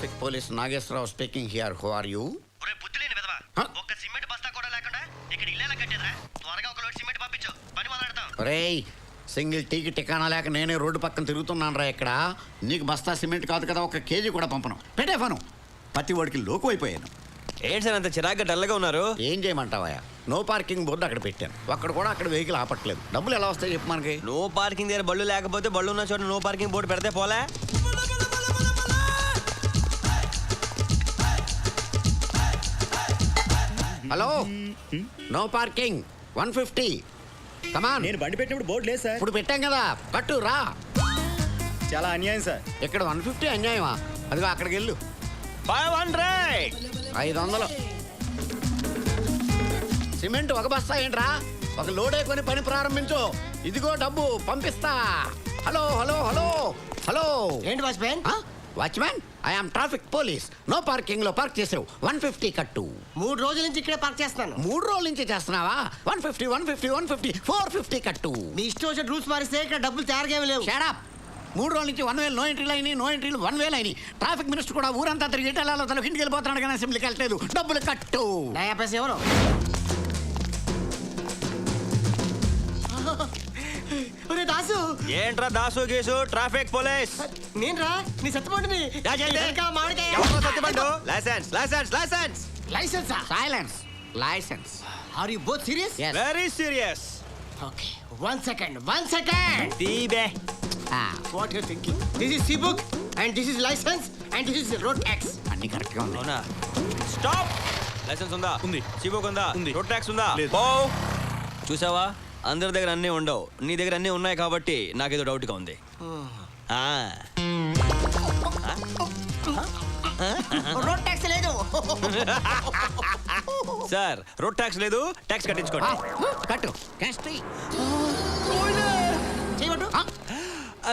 Traffic police Nageswara Rao speaking here. Who are you? ఒరే బుద్ధిలేని విధవా, ఒక్క సిమెంట్ బస్తా కూడా లేకుండా ఇక్కడ ఇల్లేలా కట్టేదిరా? త్వరగా ఒక లోడ్ సిమెంట్ పంపించు, పని మొదలెడతాం. రేయ్, సింగిల్ టీకి టికానా లేక నేనే రోడ్డు పక్కన తిరుగుతున్నాను రా. ఇక్కడ నీకు బస్తా సిమెంట్ కాదు కదా, ఒక కేజీ కూడా పంపను. పెట్టే ఫోను. పత్తి వాడికి లోకు అయిపోయాను. ఏంటి సార్ అంత చిరాగ్గా డల్గా ఉన్నారు? ఏం చేయమంటావా? నో పార్కింగ్ బోర్డు అక్కడ పెట్టాను. అక్కడ వెహికల్ ఆపట్లేదు. డబ్బులు ఎలా వస్తాయి చెప్పు మనకి. నో పార్కింగ్ దగ్గర బళ్ళు లేకపోతే బళ్ళు ఉన్న చోట నో పార్కింగ్ బోర్డు పెడితే పోలే. Hello, no parking 150. కమాన్. నేను బండి పెట్టినప్పుడు బోర్డు లేదు సార్. ఇప్పుడు పెట్టాం కదా, కట్టు రా. చాలా అన్యాయం సార్. ఇక్కడ 150 అన్యాయమా? అదిగో అక్కడికి వెళ్ళు. 500. 500 సిమెంట్ ఒక బస్తా ఏంట్రా? ఒక లోడే కొని పని ప్రారంభించు. ఇదిగో డబ్బు పంపిస్తా. Hello hello hello hello. ఏంటి watchman? Watchman, I'm traffic police. No parking లో పార్క్ చేసావు. 150 కట్టు. 3 రోజుల నుంచి ఇక్కడే పార్క్ చేస్తున్నాను. 3 రోజుల నుంచి చేస్తున్నావా? 150 150 150 450 కట్టు. మీ ఇష్టం వచ్చిన రూల్స్ మారిస్తే ఇక్కడ డబ్బులు తయారుగా లేవు. Shut up. 3 రోజుల నుంచి 1000 నో ఎంట్రీలు అయినాయి, నో ఎంట్రీలు 1000 అయినాయి. ట్రాఫిక్ మినిస్టర్ కూడా ఊరంతా తిరిగి ఎటాలలో తనకి ఇంటికి వెళ్ళిపోతున్నాడు కానీ అసెంబ్లీకి వెళ్ళలేదు. డబ్బులు కట్టు. ఎవరు? దాసు. ఏంట్రా దాసు గీసు? ట్రాఫిక్ పోలీస్ నేనురా, నీ సత్యపండుని. Satyapandu license license license license. Silence. License. Are you both serious? Yes. Very serious. Okay, 1 second. తీబే. What you thinking? This is C book and this is license and this is road tax. అన్ని correct గా ఉంది. అవునా? Stop. Licence ఉందా? ఉంది. C book ఉందా? ఉంది. Road tax ఉందా? లేదు. ఓ, చూసావా, అందరి దగ్గర అన్నీ ఉండవు. నీ దగ్గర అన్నీ ఉన్నాయి కాబట్టి నాకేదో డౌట్గా ఉంది. రోడ్ ట్యాక్స్ లేదు సార్, రోడ్ ట్యాక్స్ లేదు, ట్యాక్స్ కట్టించుకోండి. కట్టు. Cash free. చేయమంటు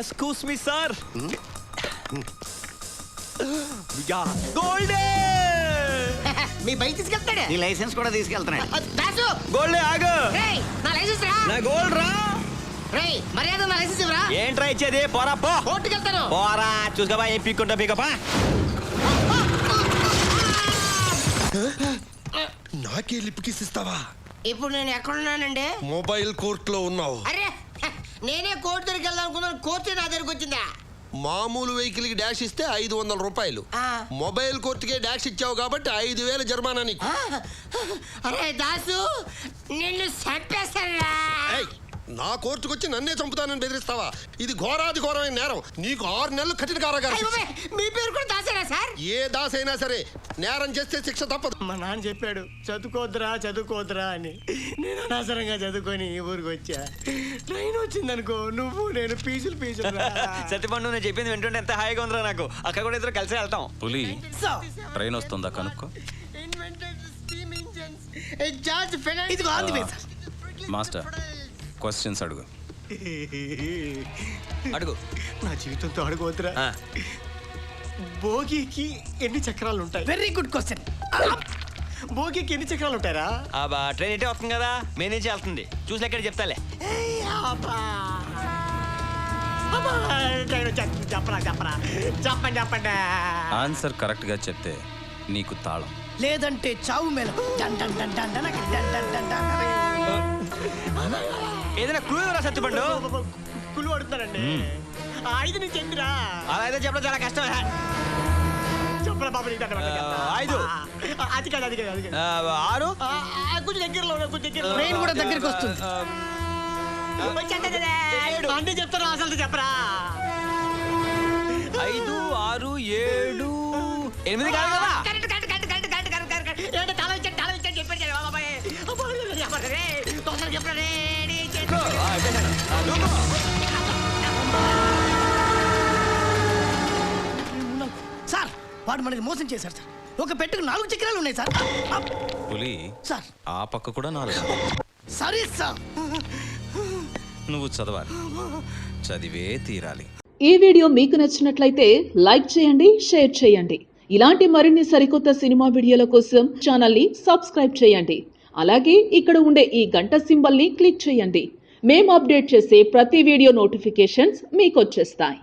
ఎక్స్క్యూజ్ మీ సార్. గోల్డే. మీ బైక్ తీసుకెళ్తాడు. నీ లైసెన్స్ కూడా తీసుకెళ్తున్నాడు. దాసు, గోల్డే ఆగు. రేయ్, నా లైసెన్స్ రా. నా గోల్డ్ రా. రేయ్, మర్యాద నా లైసెన్స్ ఇవ్వరా. ఏంట్రా ఇచ్చేది? పోరా పో. కోర్టుకి వెళ్తాను. పోరా, చూసుకోబా ఏం పీక్కుంటా పీకపా. నాకే లిప్ కిస్ ఇస్తావా? ఇప్పుడు నేను ఎక్కడున్నానండి? మొబైల్ కోర్ట్ లో ఉన్నావు. అరే, నేనే కోర్టు దగ్గరికి వెళ్దాం అనుకున్నాను. కోర్టు నా దగ్గరికి వచ్చిందా? మామూలు వెహికల్ కి డాష్ ఇస్తే 500 రూపాయలు. మొబైల్ కోర్టుకే డాష్ ఇచ్చావు కాబట్టి 5000 జరిమానా నీకు. అరే దాసు, నిన్ను చంపేస్తారా? నా కోర్టుకు వచ్చి నన్నే చంపుతానని బెదిరిస్తావా? ఇది ఘోరాది ఘోరమైన నేరం. నీకు 6 నెలలు కఠిన కారాగారం. మీ పేరు కూడా దాసేనా సార్? ఏ దాస్ అయినా సరే నేరం చేస్తే శిక్ష తప్పదు. మా నాన్న చెప్పాడు, చదువుకోద్రా అని. నేను అనవసరంగా చదువుకొని ఈ ఊరికి వచ్చా. ట్రైన్ వచ్చిందనుకో, నువ్వు నేను పీసులు సత్యపండు, నేను చెప్పింది వింటుంటే ఎంత హాయిగా ఉందిరా నాకు. అక్కడ కూడా ఇద్దరు కలిసి వెళ్తాం. పులి, ట్రైన్ వస్తుందా కనుక్కో. మాస్టర్, క్వశ్చన్స్ అడుగు. అడుగు. నా జీవితంతో అడుగుతురా. భోగికి ఎన్ని చక్రాలు ఉంటాయి? Very good question. భోగికి ఎన్ని చక్రాలు ఉంటాయరా? ట్రైన్ ఇటే వస్తుంది కదా, మెయిన్ నుంచి వెళ్తుంది. చూసి ఎక్కడ చెప్తాలే. చెప్పండి. ఆన్సర్ కరెక్ట్ గా చెప్తే నీకు తాళం, లేదంటే చావు మేళం. ఏదైనా క్లూ రా సత్యపండు. కులు అడుగుతారండి. 5 నుంచి ఎన్నిరా? అలా అయితే చెప్పడం చాలా కష్టం. చెప్పరా బాబు. 5. అది కాదు. 6. కొంచెం దగ్గరలో. ట్రైన్ కూడా దగ్గరికి వస్తుంది. అన్నీ చెప్తారు, అసలు చెప్పరా. 5, 6, 7, 8 కాదు కదా. సార్, వాడు మనకి మోసం చేశారు సార్. ఒక పెట్టుకు 4 చక్రాలు ఉన్నాయి సార్. పులి సార్, ఆ పక్క కూడా 4. సరే సార్. నువ్వు చదవాలి, చదివే తీరాలి. ఈ వీడియో మీకు నచ్చినట్లయితే లైక్ చేయండి, షేర్ చేయండి. ఇలాంటి మరిన్ని సరికొత్త సినిమా వీడియోల కోసం ఛానల్ని సబ్స్క్రైబ్ చేయండి. అలాగే ఇక్కడ ఉండే ఈ గంట సింబల్ని క్లిక్ చేయండి. మేము అప్డేట్ చేసే ప్రతి వీడియో నోటిఫికేషన్స్ మీకు వచ్చేస్తాయి.